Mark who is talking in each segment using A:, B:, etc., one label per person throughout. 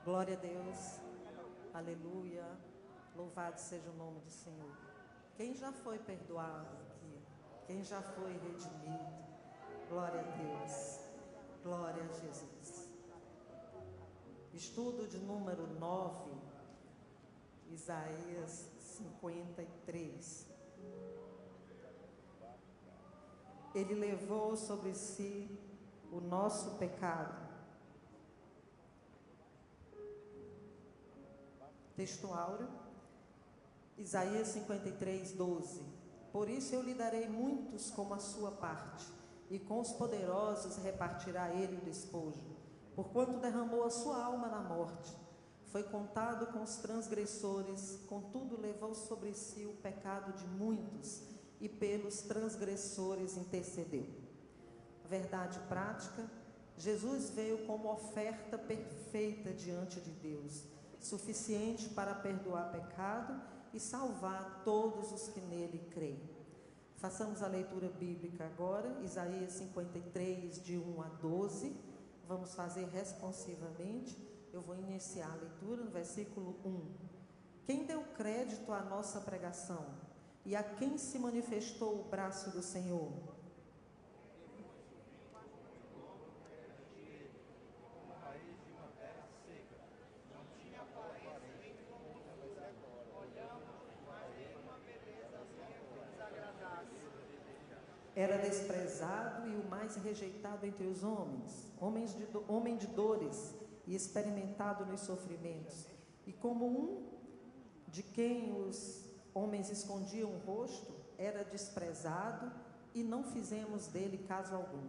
A: Glória a Deus, aleluia, louvado seja o nome do Senhor. Quem já foi perdoado aqui? Quem já foi redimido? Glória a Deus, glória a Jesus. Estudo de número 9, Isaías 53. Ele levou sobre si o nosso pecado. Texto áureo, Isaías 53, 12. Por isso eu lhe darei muitos como a sua parte, e com os poderosos repartirá ele o despojo. Porquanto derramou a sua alma na morte, foi contado com os transgressores, contudo levou sobre si o pecado de muitos, e pelos transgressores intercedeu. Verdade prática, Jesus veio como oferta perfeita diante de Deus, suficiente para perdoar pecado e salvar todos os que nele creem. Façamos a leitura bíblica agora, Isaías 53, de 1 a 12. Vamos fazer responsivamente. Eu vou iniciar a leitura no versículo 1. Quem deu crédito à nossa pregação? E a quem se manifestou o braço do Senhor? Era desprezado e o mais rejeitado entre os homens, homem de dores e experimentado nos sofrimentos. E como um de quem os homens escondiam o rosto, era desprezado e não fizemos dele caso algum.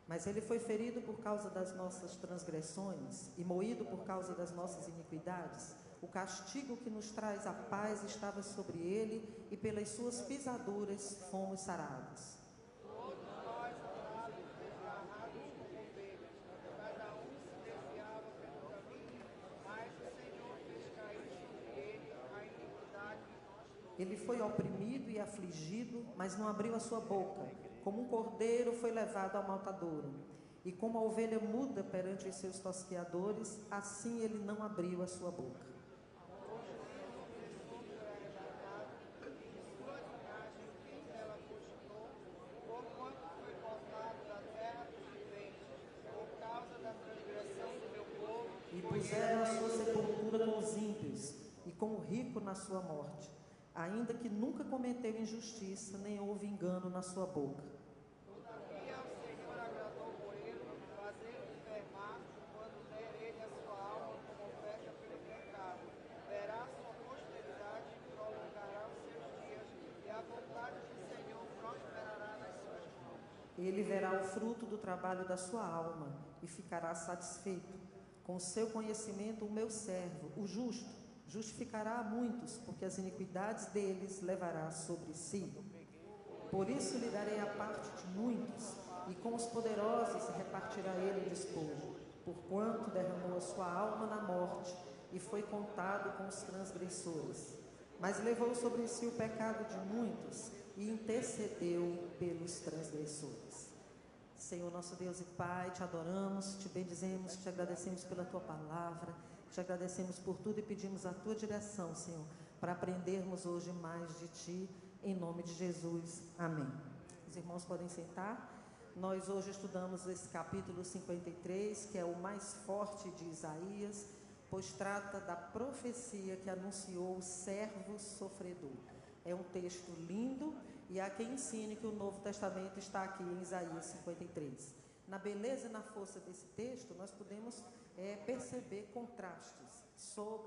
A: Mas ele foi ferido por causa das nossas transgressões e moído por causa das nossas iniquidades. O castigo que nos traz a paz estava sobre ele, e pelas suas pisaduras fomos sarados.
B: Todos nós andados desgarrados como ovelhas, cada um se desviava pelo caminho, mas o Senhor fez cair sobre ele a iniquidade de nós todos.
A: Ele foi oprimido e afligido, mas não abriu a sua boca. Como um cordeiro foi levado ao matadouro, e como a ovelha muda perante os seus tosqueadores, assim ele não abriu a sua boca. E puseram a sua sepultura com os ímpios, e com o rico na sua morte, ainda que nunca cometeu injustiça, nem houve engano na sua boca.
B: Todavia o Senhor agradou por ele, fazendo enfermar, quando der ele a sua alma como oferta pelo pecado. Verá sua posteridade, prolongará os seus dias, e a vontade do Senhor prosperará nas suas mãos.
A: Ele verá o fruto do trabalho da sua alma, e ficará satisfeito. Com o seu conhecimento, o meu servo, o justo, justificará a muitos, porque as iniquidades deles levará sobre si. Por isso lhe darei a parte de muitos, e com os poderosos repartirá ele o despojo, porquanto derramou a sua alma na morte, e foi contado com os transgressores. Mas levou sobre si o pecado de muitos, e intercedeu pelos transgressores. Senhor, nosso Deus e Pai, te adoramos, te bendizemos, te agradecemos pela tua palavra, te agradecemos por tudo e pedimos a tua direção, Senhor, para aprendermos hoje mais de ti, em nome de Jesus. Amém. Os irmãos podem sentar. Nós hoje estudamos esse capítulo 53, que é o mais forte de Isaías, pois trata da profecia que anunciou o servo sofredor. É um texto lindo, e há quem ensine que o Novo Testamento está aqui em Isaías 53. Na beleza e na força desse texto, nós podemos perceber contrastes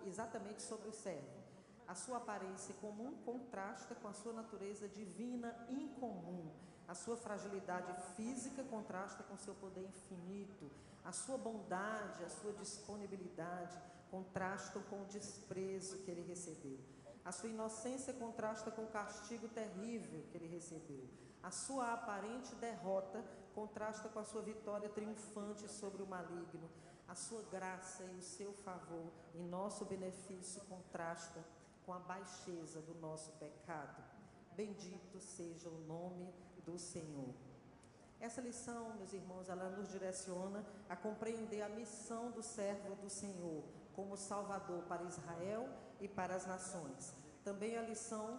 A: exatamente sobre o servo. A sua aparência comum contrasta com a sua natureza divina incomum. A sua fragilidade física contrasta com seu poder infinito. A sua bondade, a sua disponibilidade contrastam com o desprezo que ele recebeu. A sua inocência contrasta com o castigo terrível que ele recebeu. A sua aparente derrota contrasta com a sua vitória triunfante sobre o maligno. A sua graça e o seu favor em nosso benefício contrasta com a baixeza do nosso pecado. Bendito seja o nome do Senhor. Essa lição, meus irmãos, ela nos direciona a compreender a missão do servo do Senhor como Salvador para Israel e para as nações. Também a lição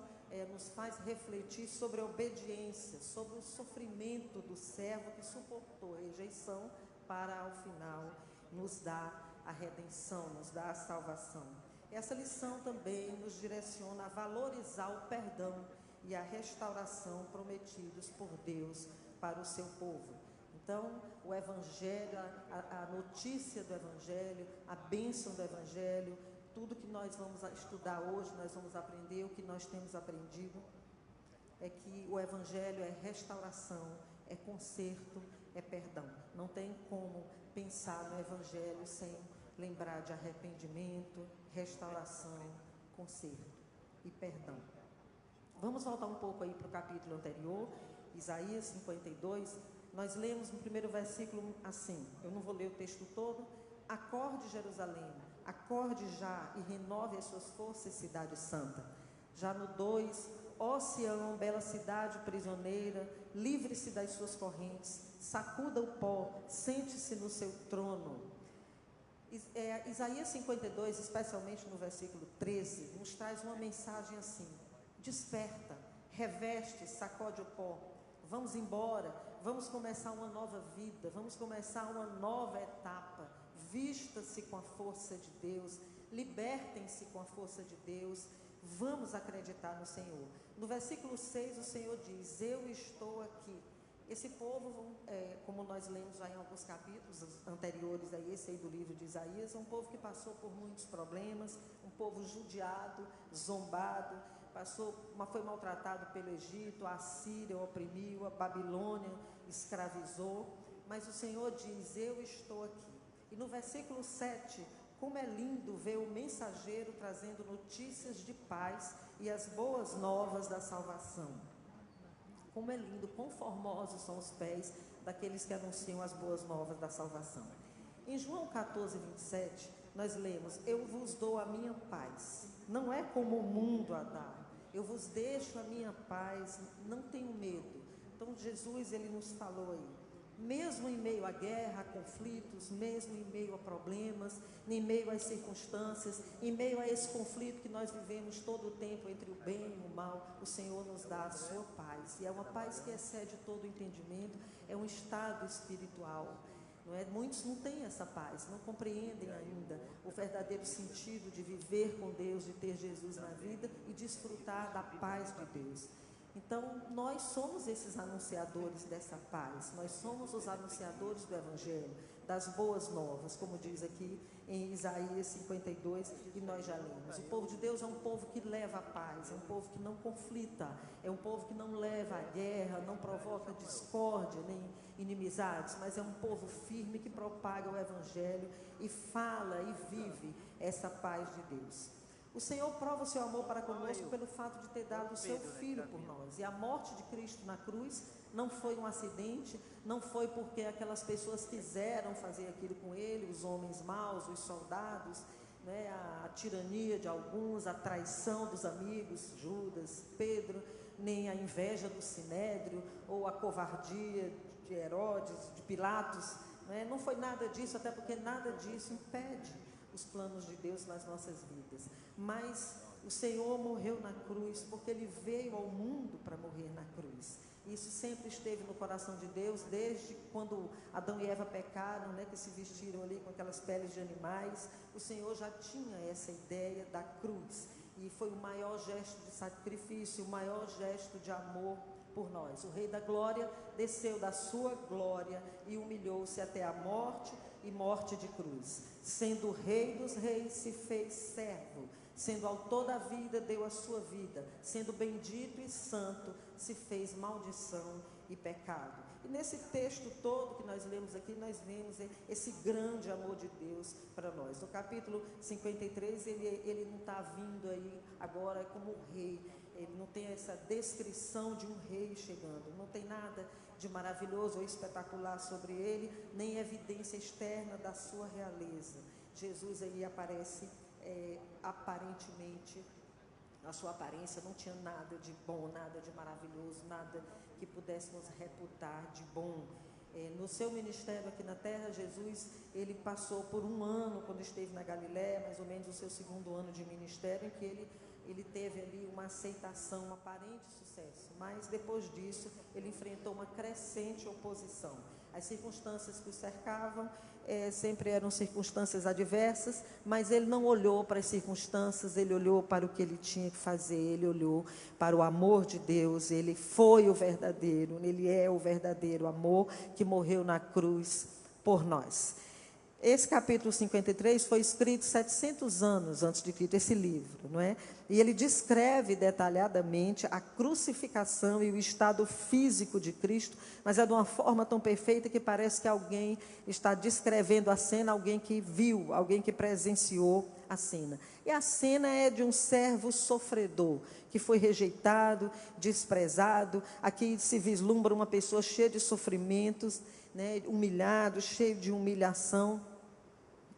A: nos faz refletir sobre a obediência, sobre o sofrimento do servo que suportou a rejeição para, ao final, nos dar a redenção, nos dar a salvação. Essa lição também nos direciona a valorizar o perdão e a restauração prometidos por Deus para o seu povo. Então, o Evangelho, a notícia do Evangelho, a bênção do Evangelho, tudo que nós vamos estudar hoje, nós vamos aprender, o que nós temos aprendido, é que o Evangelho é restauração, é conserto, é perdão. Não tem como pensar no Evangelho sem lembrar de arrependimento, restauração, conserto e perdão. Vamos voltar um pouco aí para o capítulo anterior, Isaías 52. Nós lemos no primeiro versículo assim, eu não vou ler o texto todo. Acorde, Jerusalém, acorde já e renove as suas forças, cidade santa. Já no 2, ó Sião, bela cidade prisioneira, livre-se das suas correntes, sacuda o pó, sente-se no seu trono. Isaías 52, especialmente no versículo 13, nos traz uma mensagem assim: desperta, reveste, sacode o pó, vamos embora, vamos começar uma nova vida, vamos começar uma nova etapa. Vista-se com a força de Deus, libertem-se com a força de Deus, vamos acreditar no Senhor. No versículo 6 o Senhor diz: eu estou aqui. Esse povo, como nós lemos já em alguns capítulos anteriores a esse aí do livro de Isaías, é um povo que passou por muitos problemas, um povo judiado, zombado, foi maltratado pelo Egito, a Síria oprimiu, a Babilônia escravizou, mas o Senhor diz: eu estou aqui. E no versículo 7, como é lindo ver o mensageiro trazendo notícias de paz e as boas novas da salvação. Como é lindo, quão formosos são os pés daqueles que anunciam as boas novas da salvação. Em João 14, 27, nós lemos: eu vos dou a minha paz, não é como o mundo a dá. Eu vos deixo a minha paz, não tenho medo. Então Jesus, ele nos falou aí, mesmo em meio à guerra, a conflitos, mesmo em meio a problemas, em meio às circunstâncias, em meio a esse conflito que nós vivemos todo o tempo entre o bem e o mal, o Senhor nos dá a sua paz. E é uma paz que excede todo o entendimento, é um estado espiritual. Não é? Muitos não têm essa paz, não compreendem ainda o verdadeiro sentido de viver com Deus, de ter Jesus na vida e desfrutar da paz de Deus. Então, nós somos esses anunciadores dessa paz, nós somos os anunciadores do Evangelho, das boas novas, como diz aqui em Isaías 52, e nós já lemos. O povo de Deus é um povo que leva a paz, é um povo que não conflita, é um povo que não leva a guerra, não provoca discórdia, nem inimizades, mas é um povo firme que propaga o Evangelho e fala e vive essa paz de Deus. O Senhor prova o seu amor para conosco pelo fato de ter dado o seu Filho por nós. E a morte de Cristo na cruz não foi um acidente, não foi porque aquelas pessoas quiseram fazer aquilo com ele, os homens maus, os soldados, né, a tirania de alguns, a traição dos amigos, Judas, Pedro, nem a inveja do Sinédrio, ou a covardia de Herodes, de Pilatos, né? Não foi nada disso, até porque nada disso impede os planos de Deus nas nossas vidas. Mas o Senhor morreu na cruz porque Ele veio ao mundo para morrer na cruz. Isso sempre esteve no coração de Deus, desde quando Adão e Eva pecaram, né, que se vestiram ali com aquelas peles de animais. O Senhor já tinha essa ideia da cruz. E foi o maior gesto de sacrifício, o maior gesto de amor por nós. O Rei da Glória desceu da sua glória e humilhou-se até a morte e morte de cruz. Sendo o Rei dos Reis, se fez servo. Sendo autor da vida, deu a sua vida. Sendo bendito e santo, se fez maldição e pecado. E nesse texto todo que nós lemos aqui, nós vemos esse grande amor de Deus para nós. No capítulo 53, ele não está vindo aí agora como rei. Ele não tem essa descrição de um rei chegando, não tem nada de maravilhoso ou espetacular sobre ele, nem evidência externa da sua realeza. Jesus aí aparece aparentemente, a sua aparência não tinha nada de bom, nada de maravilhoso, nada que pudéssemos reputar de bom. No seu ministério aqui na terra, Jesus, ele passou por um ano, quando esteve na Galiléia, mais ou menos o seu segundo ano de ministério, em que ele teve ali uma aceitação, um aparente sucesso, mas depois disso ele enfrentou uma crescente oposição. As circunstâncias que o cercavam sempre eram circunstâncias adversas, mas ele não olhou para as circunstâncias, ele olhou para o que ele tinha que fazer, ele olhou para o amor de Deus. Ele foi o verdadeiro, ele é o verdadeiro amor que morreu na cruz por nós. Esse capítulo 53 foi escrito 700 anos antes de Cristo, esse livro, não é? E ele descreve detalhadamente a crucificação e o estado físico de Cristo, mas é de uma forma tão perfeita que parece que alguém está descrevendo a cena, alguém que viu, alguém que presenciou a cena. E a cena é de um servo sofredor, que foi rejeitado, desprezado. Aqui se vislumbra uma pessoa cheia de sofrimentos, né, humilhado, cheio de humilhação,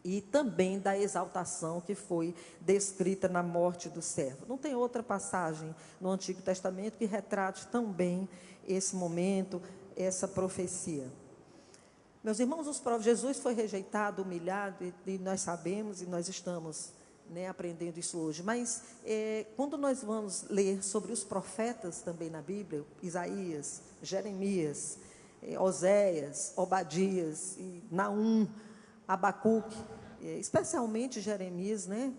A: e também da exaltação que foi descrita na morte do servo. Não tem outra passagem no Antigo Testamento que retrate tão bem esse momento, essa profecia. Meus irmãos, Jesus foi rejeitado, humilhado, e nós sabemos, e nós estamos, né, aprendendo isso hoje. Mas quando nós vamos ler sobre os profetas também na Bíblia, Isaías, Jeremias, Oséias, Obadias, e Naum, Abacuque, especialmente Jeremias, né?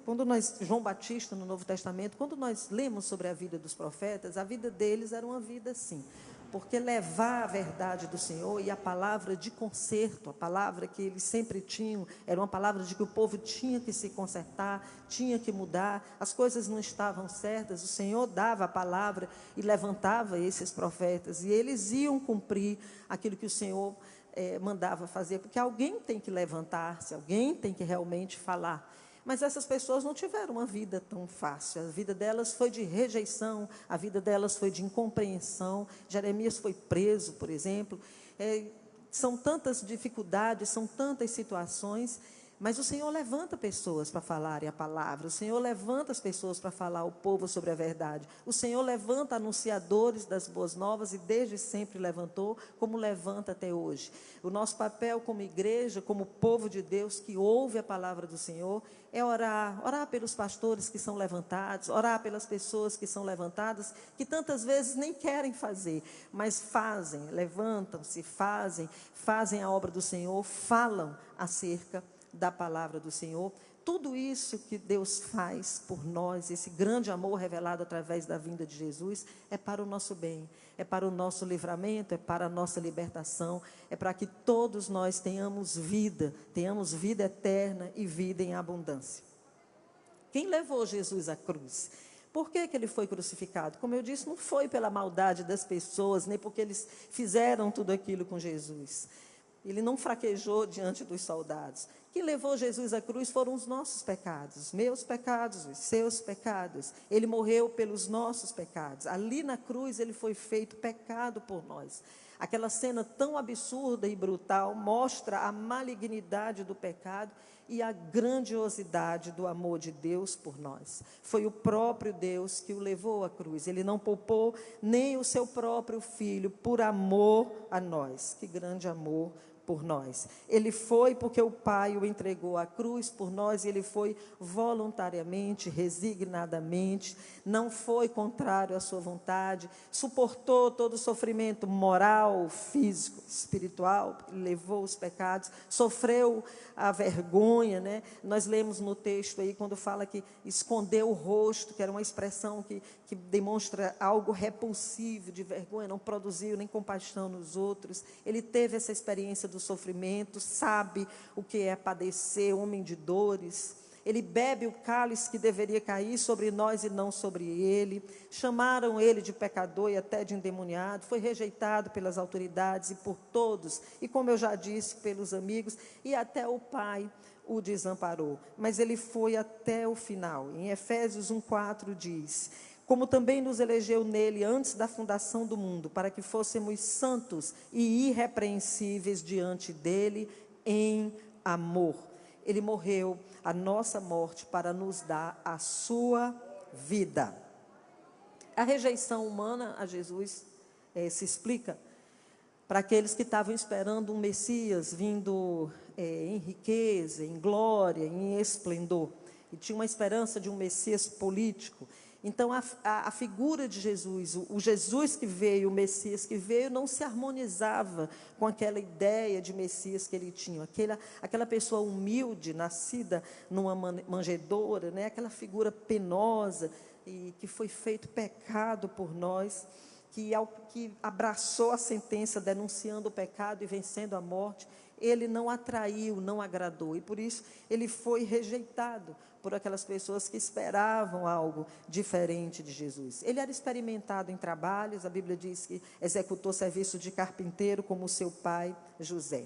A: João Batista no Novo Testamento, quando nós lemos sobre a vida dos profetas, a vida deles era uma vida assim, porque levar a verdade do Senhor e a palavra de conserto, a palavra que eles sempre tinham, era uma palavra de que o povo tinha que se consertar, tinha que mudar, as coisas não estavam certas, o Senhor dava a palavra e levantava esses profetas, e eles iam cumprir aquilo que o Senhor mandava fazer, porque alguém tem que levantar-se, alguém tem que realmente falar. Mas essas pessoas não tiveram uma vida tão fácil, a vida delas foi de rejeição, a vida delas foi de incompreensão. Jeremias foi preso, por exemplo. São tantas dificuldades, são tantas situações, mas o Senhor levanta pessoas para falarem a palavra, o Senhor levanta as pessoas para falar ao povo sobre a verdade, o Senhor levanta anunciadores das boas novas e desde sempre levantou, como levanta até hoje. O nosso papel como igreja, como povo de Deus que ouve a palavra do Senhor, é orar pelos pastores que são levantados, orar pelas pessoas que são levantadas, que tantas vezes nem querem fazer, mas fazem, levantam-se, fazem a obra do Senhor, falam acerca da palavra do Senhor. Tudo isso que Deus faz por nós, esse grande amor revelado através da vinda de Jesus, é para o nosso bem, é para o nosso livramento, é para a nossa libertação, é para que todos nós tenhamos vida eterna e vida em abundância. Quem levou Jesus à cruz? Por que ele foi crucificado? Como eu disse, não foi pela maldade das pessoas, nem porque eles fizeram tudo aquilo com Jesus. Ele não fraquejou diante dos soldados. Quem levou Jesus à cruz foram os nossos pecados, os meus pecados, os seus pecados. Ele morreu pelos nossos pecados. Ali na cruz ele foi feito pecado por nós. Aquela cena tão absurda e brutal mostra a malignidade do pecado e a grandiosidade do amor de Deus por nós. Foi o próprio Deus que o levou à cruz. Ele não poupou nem o seu próprio Filho por amor a nós. Que grande amor por nós. Ele foi porque o Pai o entregou à cruz por nós, e ele foi voluntariamente, resignadamente, não foi contrário à sua vontade, suportou todo o sofrimento moral, físico, espiritual, levou os pecados, sofreu a vergonha, né? Nós lemos no texto aí, quando fala que escondeu o rosto, que era uma expressão que demonstra algo repulsivo, de vergonha, não produziu nem compaixão nos outros. Ele teve essa experiência do sofrimento, sabe o que é padecer, homem de dores. Ele bebe o cálice que deveria cair sobre nós e não sobre ele. Chamaram ele de pecador e até de endemoniado. Foi rejeitado pelas autoridades e por todos. E como eu já disse, pelos amigos. E até o Pai o desamparou. Mas ele foi até o final. Em Efésios 1:4 diz: como também nos elegeu nele antes da fundação do mundo, para que fôssemos santos e irrepreensíveis diante dele em amor. Ele morreu a nossa morte para nos dar a sua vida. A rejeição humana a Jesus se explica para aqueles que estavam esperando um Messias vindo em riqueza, em glória, em esplendor. E tinha uma esperança de um Messias político. Então, a figura de Jesus, o Jesus que veio, o Messias que veio, não se harmonizava com aquela ideia de Messias que ele tinha. Aquela pessoa humilde, nascida numa manjedoura, né? Aquela figura penosa, e que foi feito pecado por nós, que abraçou a sentença, denunciando o pecado e vencendo a morte, ele não atraiu, não agradou. E por isso ele foi rejeitado por aquelas pessoas que esperavam algo diferente de Jesus. Ele era experimentado em trabalhos, a Bíblia diz que executou serviço de carpinteiro como seu pai José.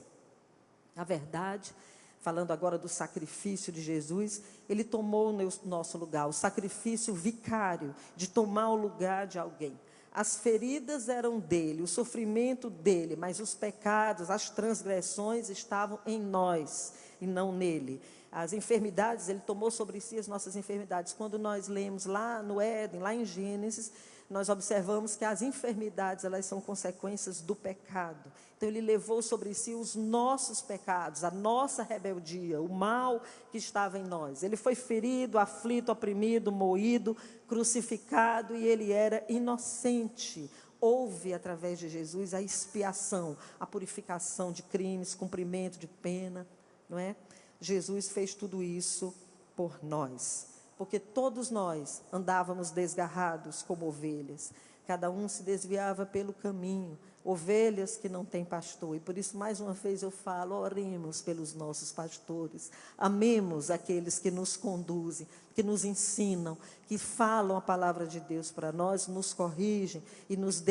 A: Na verdade, falando agora do sacrifício de Jesus, ele tomou o nosso lugar, o sacrifício vicário, de tomar o lugar de alguém. As feridas eram dele, o sofrimento dele, mas os pecados, as transgressões estavam em nós e não nele. As enfermidades, ele tomou sobre si as nossas enfermidades. Quando nós lemos lá no Éden, lá em Gênesis, nós observamos que as enfermidades, elas são consequências do pecado. Então, ele levou sobre si os nossos pecados, a nossa rebeldia, o mal que estava em nós. Ele foi ferido, aflito, oprimido, moído, crucificado, e ele era inocente. Houve, através de Jesus, a expiação, a purificação de crimes, cumprimento de pena, não é? Jesus fez tudo isso por nós, porque todos nós andávamos desgarrados como ovelhas, cada um se desviava pelo caminho, ovelhas que não têm pastor. E por isso, mais uma vez eu falo, oremos pelos nossos pastores, amemos aqueles que nos conduzem, que nos ensinam, que falam a palavra de Deus para nós, nos corrigem e nos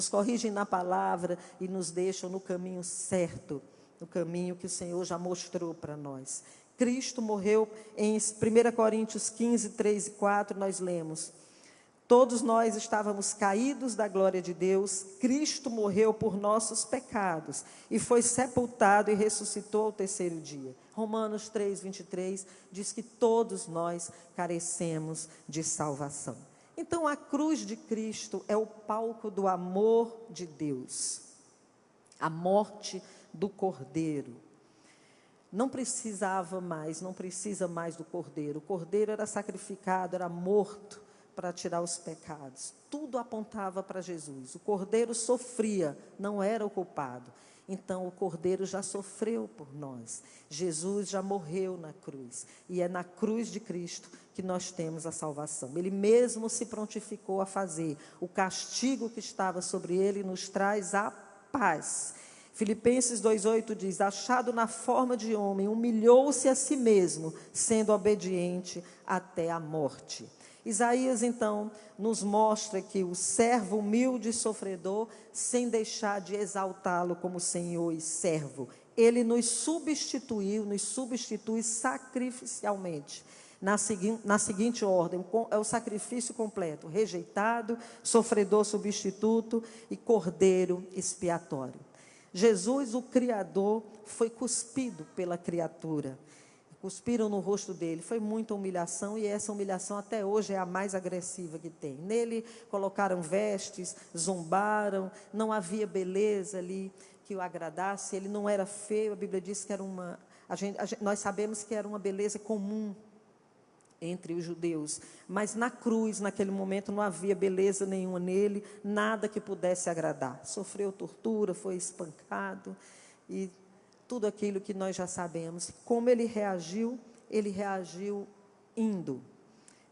A: corrigem na palavra e nos deixam no caminho certo, no caminho que o Senhor já mostrou para nós. Cristo morreu em 1 Coríntios 15, 3 e 4, nós lemos: todos nós estávamos caídos da glória de Deus, Cristo morreu por nossos pecados e foi sepultado e ressuscitou ao terceiro dia. Romanos 3, 23 diz que todos nós carecemos de salvação. Então, a cruz de Cristo é o palco do amor de Deus, a morte do Cordeiro. Não precisa mais do Cordeiro. O Cordeiro era sacrificado, era morto para tirar os pecados. Tudo apontava para Jesus. O Cordeiro sofria, não era o culpado. Então, o Cordeiro já sofreu por nós. Jesus já morreu na cruz. E é na cruz de Cristo que nós temos a salvação. Ele mesmo se prontificou a fazer. O castigo que estava sobre ele nos traz a paz. Filipenses 2,8 diz: achado na forma de homem, humilhou-se a si mesmo, sendo obediente até a morte. Isaías, então, nos mostra que o servo humilde e sofredor, sem deixar de exaltá-lo como Senhor e servo, ele nos substitui sacrificialmente, na seguinte ordem: é o sacrifício completo, rejeitado, sofredor substituto e cordeiro expiatório. Jesus, o Criador, foi cuspido pela criatura. Cuspiram no rosto dele. Foi muita humilhação, e essa humilhação até hoje é a mais agressiva que tem. Nele colocaram vestes, zombaram, não havia beleza ali que o agradasse. Ele não era feio, a Bíblia diz que era nós sabemos que era uma beleza comum entre os judeus, mas na cruz, naquele momento, não havia beleza nenhuma nele, nada que pudesse agradar. Sofreu tortura, foi espancado e tudo aquilo que nós já sabemos. Como ele reagiu indo.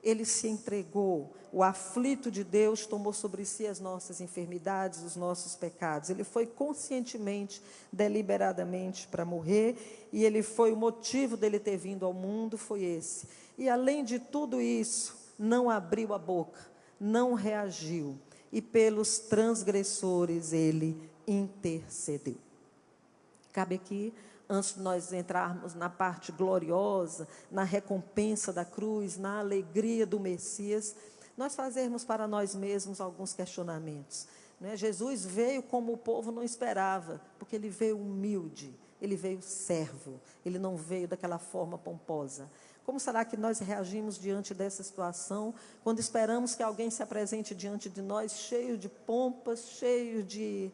A: Ele se entregou. O aflito de Deus tomou sobre si as nossas enfermidades, os nossos pecados. Ele foi conscientemente, deliberadamente para morrer, e ele foi o motivo dele ter vindo ao mundo, foi esse. E além de tudo isso, não abriu a boca, não reagiu, e pelos transgressores ele intercedeu. Cabe aqui, antes de nós entrarmos na parte gloriosa, na recompensa da cruz, na alegria do Messias, nós fazermos para nós mesmos alguns questionamentos. Né? Jesus veio como o povo não esperava, porque ele veio humilde, ele veio servo, ele não veio daquela forma pomposa. Como será que nós reagimos diante dessa situação, quando esperamos que alguém se apresente diante de nós, cheio de pompas, cheio de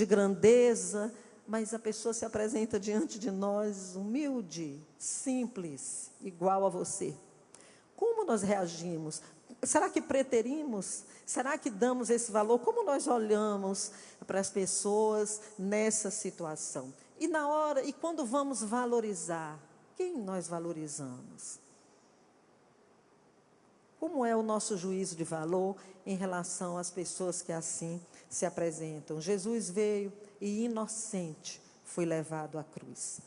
A: grandeza, mas a pessoa se apresenta diante de nós humilde, simples, igual a você? Como nós reagimos? Será que preterimos? Será que damos esse valor? Como nós olhamos para as pessoas nessa situação? E quando vamos valorizar, quem nós valorizamos? Como é o nosso juízo de valor em relação às pessoas que assim se apresentam? Jesus veio e inocente foi levado à cruz.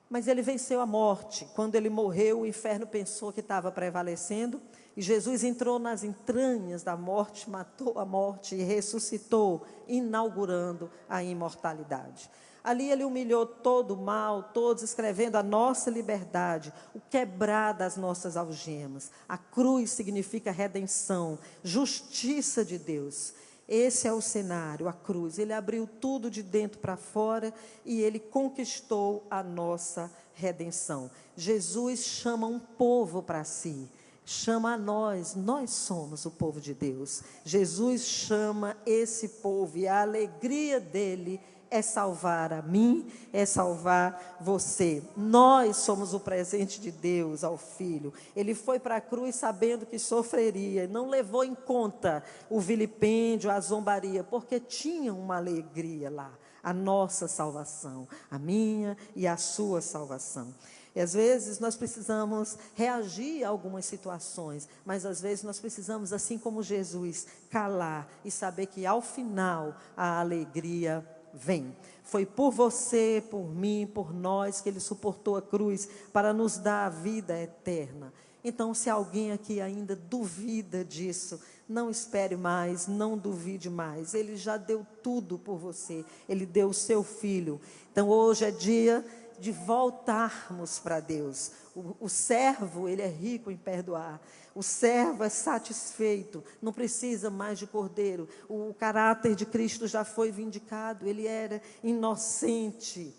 A: Mas ele venceu a morte. Quando ele morreu, o inferno pensou que estava prevalecendo, e Jesus entrou nas entranhas da morte, matou a morte e ressuscitou, inaugurando a imortalidade. Ali ele humilhou todo o mal, todos, escrevendo a nossa liberdade, o quebrar das nossas algemas. A cruz significa redenção, justiça de Deus. Esse é o cenário, a cruz. Ele abriu tudo de dentro para fora e ele conquistou a nossa redenção. Jesus chama um povo para si, chama a nós somos o povo de Deus. Jesus chama esse povo e a alegria dele é salvar a mim, é salvar você. Nós somos o presente de Deus ao Filho. Ele foi para a cruz sabendo que sofreria, não levou em conta o vilipêndio, a zombaria, porque tinha uma alegria lá, a nossa salvação, a minha e a sua salvação. E às vezes nós precisamos reagir a algumas situações, mas às vezes nós precisamos, assim como Jesus, calar e saber que ao final a alegria vem. Foi por você, por mim, por nós que ele suportou a cruz para nos dar a vida eterna. Então, se alguém aqui ainda duvida disso, não espere mais, não duvide mais. Ele já deu tudo por você. Ele deu o seu filho. Então, hoje é dia de voltarmos para Deus. O servo, ele é rico em perdoar. O servo é satisfeito, não precisa mais de cordeiro. O caráter de Cristo já foi vindicado, ele era inocente.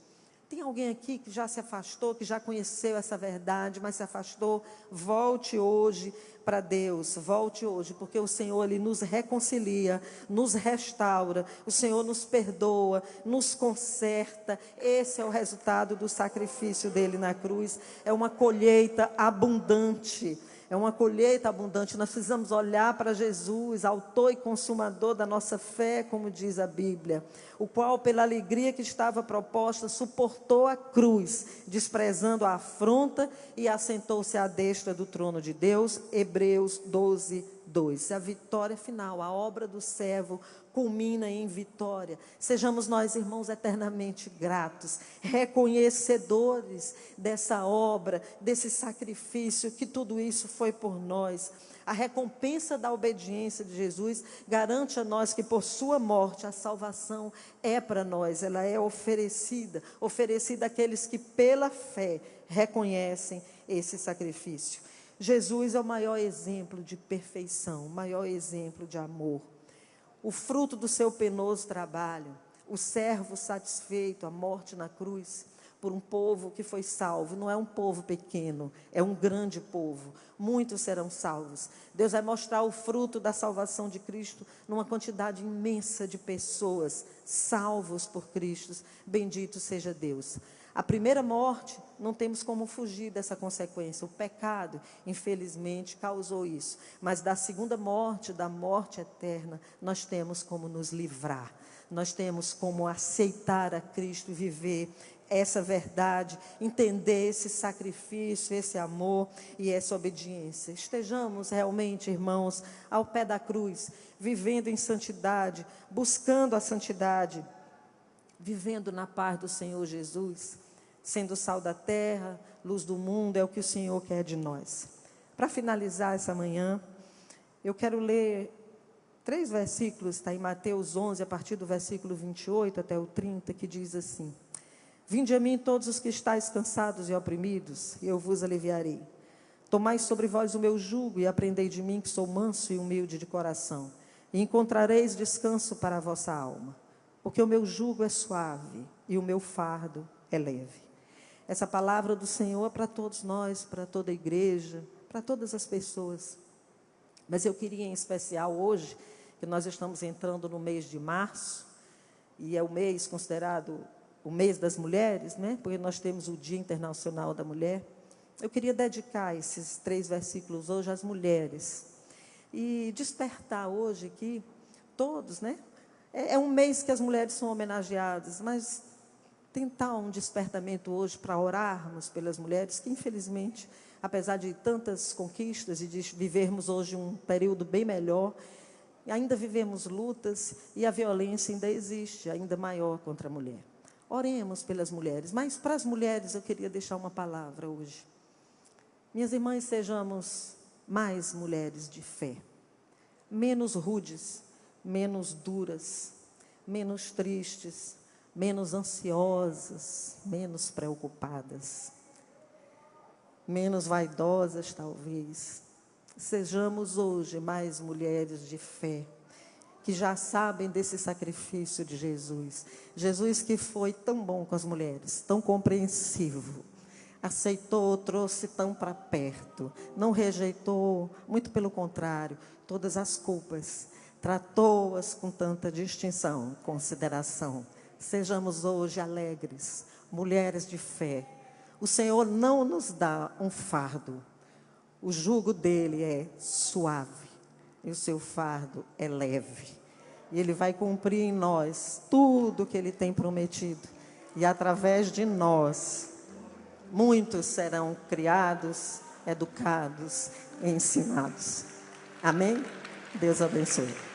A: Tem alguém aqui que já se afastou, que já conheceu essa verdade, mas se afastou? Volte hoje para Deus, volte hoje, porque o Senhor, ele nos reconcilia, nos restaura, o Senhor nos perdoa, nos conserta. Esse é o resultado do sacrifício dele na cruz. É uma colheita abundante. É uma colheita abundante. Nós precisamos olhar para Jesus, autor e consumador da nossa fé, como diz a Bíblia, o qual, pela alegria que estava proposta, suportou a cruz, desprezando a afronta, e assentou-se à destra do trono de Deus. Hebreus 12, 2. A vitória final, a obra do servo culmina em vitória. Sejamos nós, irmãos, eternamente gratos, reconhecedores dessa obra, desse sacrifício, que tudo isso foi por nós. A recompensa da obediência de Jesus garante a nós que por sua morte a salvação é para nós, ela é oferecida àqueles que pela fé reconhecem esse sacrifício. Jesus é o maior exemplo de perfeição, o maior exemplo de amor. O fruto do seu penoso trabalho, o servo satisfeito, a morte na cruz, por um povo que foi salvo. Não é um povo pequeno, é um grande povo. Muitos serão salvos. Deus vai mostrar o fruto da salvação de Cristo numa quantidade imensa de pessoas salvos por Cristo. Bendito seja Deus. A primeira morte, não temos como fugir dessa consequência. O pecado, infelizmente, causou isso. Mas da segunda morte, da morte eterna, nós temos como nos livrar. Nós temos como aceitar a Cristo e viver essa verdade, entender esse sacrifício, esse amor e essa obediência. Estejamos realmente, irmãos, ao pé da cruz, vivendo em santidade, buscando a santidade, vivendo na paz do Senhor Jesus, sendo sal da terra, luz do mundo, é o que o Senhor quer de nós. Para finalizar essa manhã, eu quero ler 3 versículos, está em Mateus 11, a partir do versículo 28 até o 30, que diz assim: Vinde a mim todos os que estáis cansados e oprimidos, e eu vos aliviarei. Tomai sobre vós o meu jugo e aprendei de mim, que sou manso e humilde de coração, e encontrareis descanso para a vossa alma, porque o meu jugo é suave e o meu fardo é leve. Essa palavra do Senhor é para todos nós, para toda a igreja, para todas as pessoas. Mas eu queria em especial hoje, que nós estamos entrando no mês de março, e é o mês considerado o mês das mulheres, né? Porque nós temos o Dia Internacional da Mulher. Eu queria dedicar esses 3 versículos hoje às mulheres. E despertar hoje que todos, né? É um mês que as mulheres são homenageadas, mas tentar um despertamento hoje para orarmos pelas mulheres, que infelizmente, apesar de tantas conquistas e de vivermos hoje um período bem melhor, ainda vivemos lutas e a violência ainda existe, ainda maior contra a mulher. Oremos pelas mulheres, mas para as mulheres eu queria deixar uma palavra hoje. Minhas irmãs, sejamos mais mulheres de fé, menos rudes, menos duras, menos tristes, menos ansiosas, menos preocupadas, menos vaidosas talvez. Sejamos hoje mais mulheres de fé, que já sabem desse sacrifício de Jesus. Jesus que foi tão bom com as mulheres, tão compreensivo, aceitou, trouxe tão para perto, não rejeitou, muito pelo contrário, todas as culpas, tratou-as com tanta distinção, consideração. Sejamos hoje alegres, mulheres de fé. O Senhor não nos dá um fardo, o jugo dele é suave e o seu fardo é leve. E ele vai cumprir em nós tudo o que ele tem prometido. E através de nós, muitos serão criados, educados e ensinados. Amém? Deus abençoe.